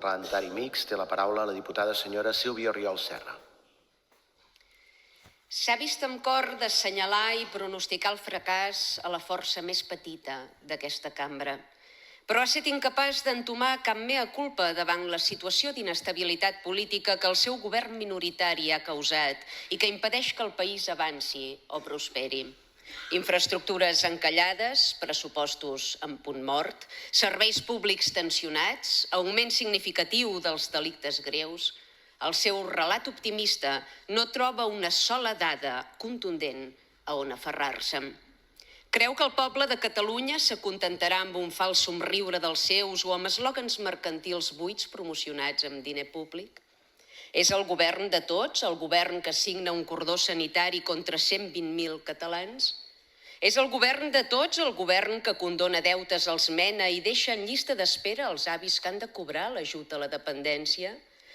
Parlamentari mixt, té la paraula la diputada senyora Sílvia Oriol Serra. S'ha vist amb cor d'assenyalar i pronosticar el fracàs a la força més petita d'aquesta cambra, però ha estat incapaç d'entomar cap mea culpa davant la situació d'inestabilitat política que el seu govern minoritari ha causat i que impedeix que el país avanci o prosperi. Infraestructures encallades, pressupostos en punt mort, serveis públics tensionats, augment significatiu dels delictes greus. El seu relat optimista no troba una sola dada contundent a on aferrar-se. Creu que el poble de Catalunya s'acontentarà amb un fals somriure dels seus o amb eslògans mercantils buits promocionats amb diner públic? És el govern de tots, el govern que signa un cordó sanitari contra 120.000 catalans? És el govern de tots, el govern que condona deutes als Mena i deixa en llista d'espera els avis que han de cobrar l'ajut a la dependència?